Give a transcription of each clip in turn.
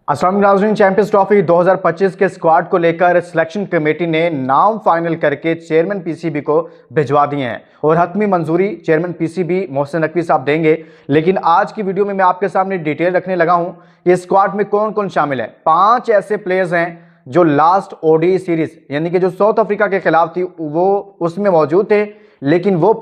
असम नाजरीन, champions trophy 2025 के squad को लेकर सिलेक्शन कमेटी ने नाम फाइनल करके चेयरमैन पीसीबी को भिजवा दिए हैं और हतमी मंजूरी चेयरमैन पीसीबी मोहसिन नकवी साहब देंगे। लेकिन आज की वीडियो में मैं आपके सामने डिटेल रखने लगा हूं कि स्क्वाड में कौन कौन शामिल है। 5 ऐसे प्लेयर्स हैं जो लास्ट ओडीआई सीरीज यानी कि जो साउथ अफ्रीका के खिलाफ थी वो उसमें मौजूद थे, लेकिन वो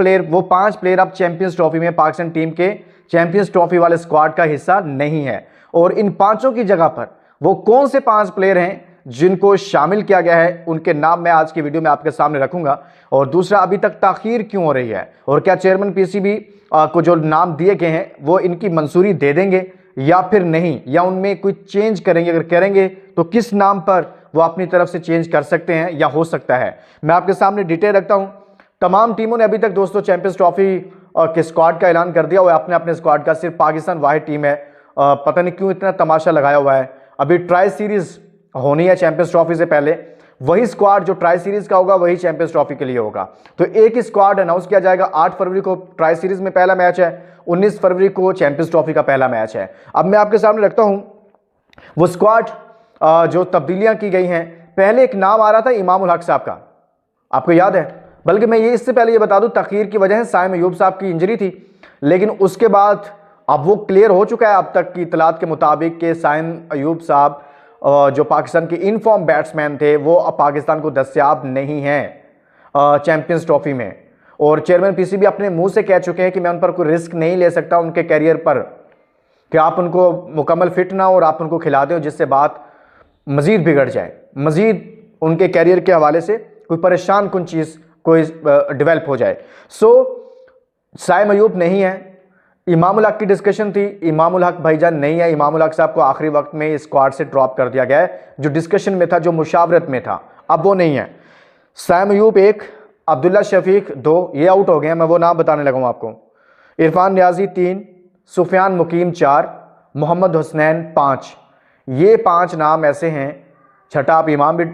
5 प्लेयर अब चैंपियंस ट्रॉफी में पाकिस्तान टीम के चैंपियंस ट्रॉफी वाले स्क्वाड का हिस्सा नहीं है। और इन 5 की जगह पर वो कौन से 5 प्लेयर हैं जिनको शामिल किया गया है, उनके नाम मैं आज की वीडियो में आपके सामने रखूंगा। और दूसरा, अभी तक ताखीर क्यों हो रही है और क्या चेयरमैन पीसीबी को जो नाम दिए गए हैं वो इनकी मंजूरी दे देंगे या फिर नहीं, या उनमें कोई चेंज करेंगे। अगर करेंगे तो किस नाम पर वो अपनी तरफ से चेंज कर सकते हैं या हो सकता है, मैं आपके सामने डिटेल रखता हूं। तमाम टीमों ने अभी तक दोस्तों चैंपियंस ट्रॉफी के स्क्वाड का ऐलान कर दिया हुआ है अपने अपने स्क्वाड का। सिर्फ पाकिस्तान वाहिद टीम है, पता नहीं क्यों इतना तमाशा लगाया हुआ है। अभी ट्राई सीरीज होनी है चैंपियंस ट्रॉफी से पहले, वही स्क्वाड जो ट्राई सीरीज का होगा वही चैंपियंस ट्रॉफी के लिए होगा। तो एक ही स्क्वाड अनाउंस किया जाएगा। 8 फरवरी को ट्राई सीरीज में पहला मैच है, 19 फरवरी को चैंपियंस ट्रॉफी का पहला मैच है। अब मैं आपके सामने रखता हूं वो स्क्वाड जो तब्दीलियां की गई हैं। पहले एक नाम आ रहा था इमाम उल हक साहब का, आपको याद है। बल्कि मैं ये इससे पहले ये बता दूं, तखीर की वजह से साइम अयूब साहब की इंजरी थी, लेकिन उसके बाद अब वो क्लियर हो चुका है अब तक की इतलात के मुताबिक कि साइम अयूब साहब जो पाकिस्तान के इनफॉर्म बैट्समैन थे वो अब पाकिस्तान को दस्तयाब नहीं हैं चैंपियंस ट्रॉफी में। और चेयरमैन पीसीबी अपने मुंह से कह चुके हैं कि मैं उन पर कोई रिस्क नहीं ले सकता उनके कैरियर पर, कि आप उनको मुकम्मल फिट ना हो और आप उनको खिला दें जिससे बात मजीद बिगड़ जाए, मजीद उनके कैरियर के हवाले से कोई परेशान कुन चीज़ कोई डेवलप हो जाए। सो साइम अयूब नहीं है। इमाम उल हक की डिस्कशन थी, इमाम उल हक भाईजान नहीं है। इमाम उल हक साहब को आखिरी वक्त में इस स्क्वाड से ड्रॉप कर दिया गया है, जो डिस्कशन में था, जो मुशावरत में था, अब वो नहीं है। साइम अयूब 1, अब्दुल्ला शफीक 2, ये आउट हो गए हैं, मैं वो नाम बताने लगा हूँ आपको। इरफान नियाजी 3, सुफियान मुकीम 4, मोहम्मद हुसनैन 5। ये 5 नाम ऐसे हैं। छठा आप इमाम भी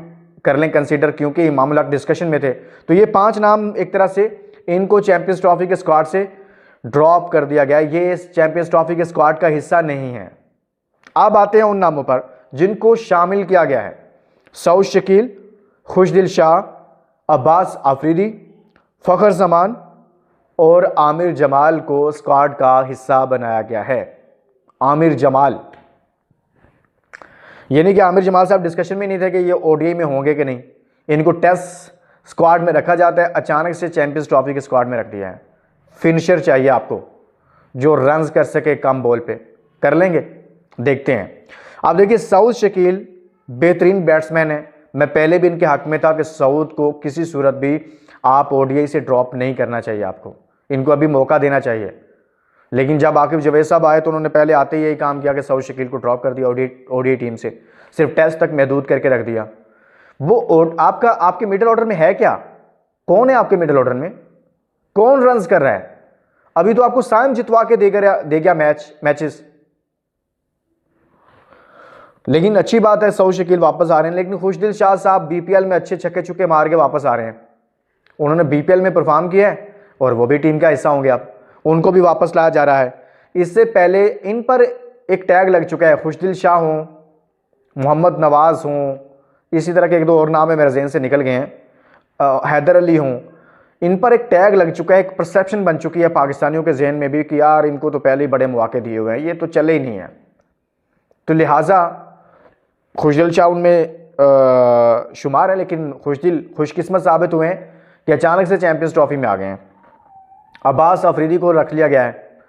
कर लें कंसीडर, क्योंकि इमाम उल हक डिस्कशन में थे। तो ये 5 नाम एक तरह से इनको चैंपियंस ट्रॉफी के स्क्वाड से ड्रॉप कर दिया गया। ये इस चैंपियंस ट्रॉफी के स्क्वाड का हिस्सा नहीं है। अब आते हैं उन नामों पर जिनको शामिल किया गया है। सऊद शकील, खुशदिल शाह, अब्बास आफरीदी, फ़खर जमान और आमिर जमाल को स्क्वाड का हिस्सा बनाया गया है। आमिर जमाल, यानी कि आमिर जमाल साहब डिस्कशन में नहीं थे कि ये ओडीआई में होंगे कि नहीं। इनको टेस्ट स्क्वाड में रखा जाता है, अचानक से चैंपियंस ट्रॉफी के स्क्वाड में रख दिया है। फिनिशर चाहिए आपको जो रन्स कर सके कम बॉल पे, कर लेंगे, देखते हैं। आप देखिए, सऊद शकील बेहतरीन बैट्समैन है। मैं पहले भी इनके हक में था कि सऊद को किसी सूरत भी आप ओडीआई से ड्रॉप नहीं करना चाहिए, आपको इनको अभी मौका देना चाहिए। लेकिन जब आकिब जवेद साहब आए तो उन्होंने पहले आते ही यही काम किया कि सऊद शकील को ड्रॉप कर दिया ओडीआई टीम से, सिर्फ टेस्ट तक महदूद करके रख दिया। वो आपके मिडिल ऑर्डर में है क्या? कौन है आपके मिडिल ऑर्डर में? कौन रन्स कर रहा है? अभी तो आपको साइम जितवा के दे गया मैचेस। लेकिन अच्छी बात है सऊद शकील वापस आ रहे हैं। लेकिन खुशदिल शाह साहब बीपीएल में अच्छे छक्के चुक्के मार के वापस आ रहे हैं। उन्होंने बीपीएल में परफॉर्म किया है और वो भी टीम का हिस्सा होंगे, अब उनको भी वापस लाया जा रहा है। इससे पहले इन पर एक टैग लग चुका है। खुशदिल शाह हों, मोहम्मद नवाज हों, इसी तरह के 1-2 और नाम है मेरे जहन से निकल गए हैं, हैदर अली हों, इन पर एक टैग लग चुका है। एक परसेप्शन बन चुकी है पाकिस्तानियों के जहन में भी कि यार इनको तो पहले ही बड़े मौके दिए हुए हैं, ये तो चले ही नहीं है। तो लिहाजा खुशदिल शाह उनमें शुमार है, लेकिन खुशकिस्मत साबित हुए हैं कि अचानक से चैंपियंस ट्रॉफी में आ गए हैं। अब्बास अफरीदी को रख लिया गया है,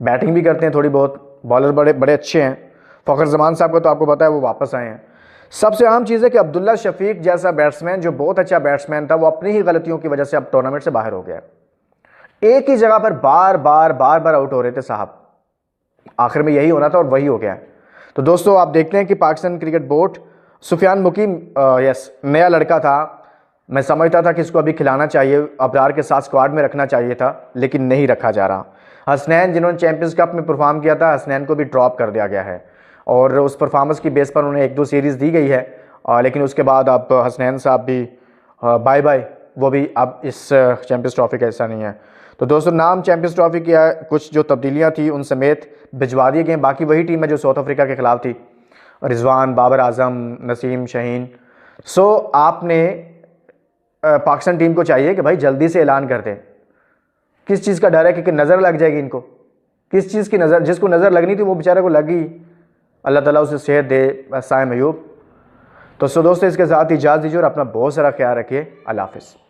बैटिंग भी करते हैं थोड़ी बहुत, बॉलर बड़े अच्छे हैं। फ़खर जमान साहब को तो आपको पता है वो वापस आए हैं। सबसे अहम चीज़ है कि अब्दुल्ला शफीक जैसा बैट्समैन जो बहुत अच्छा बैट्समैन था, वो अपनी ही गलतियों की वजह से अब टूर्नामेंट से बाहर हो गया। एक ही जगह पर बार बार आउट हो रहे थे साहब, आखिर में यही होना था और वही हो गया। तो दोस्तों आप देखते हैं कि पाकिस्तान क्रिकेट बोर्ड, सुफियान मुकीम नया लड़का था, मैं समझता था कि इसको अभी खिलाना चाहिए, अबरार के साथ स्क्वाड में रखना चाहिए था, लेकिन नहीं रखा जा रहा। हसनैन जिन्होंने चैंपियंस कप में परफॉर्म किया था, हसनैन को भी ड्रॉप कर दिया गया है और उस परफॉर्मेंस की बेस पर उन्हें 1-2 सीरीज़ दी गई है, लेकिन उसके बाद अब हसनैन साहब भी बाय बाय, वो भी अब इस चैंपियंस ट्रॉफी का हिस्सा नहीं है। तो दोस्तों नाम चैंपियंस ट्रॉफी की कुछ जो तब्दीलियाँ थी उन समेत भिजवा दिए गए। बाकी वही टीम है जो साउथ अफ्रीका के खिलाफ थी, रिजवान, बाबर आजम, नसीम, शाहीन। सो आपने पाकिस्तान टीम को चाहिए कि भाई जल्दी से ऐलान कर दें। किस चीज़ का डर है कि नज़र लग जाएगी इनको? किस चीज़ की नज़र? जिसको नज़र लगनी थी वो बेचारे को लगी। अल्लाह ताला उसे सेहत दे साइम अयूब। तो दोस्तों, इसके साथ इजाज़त दीजिए और अपना बहुत सारा ख्याल रखिए। अल्लाह हाफ़िज़।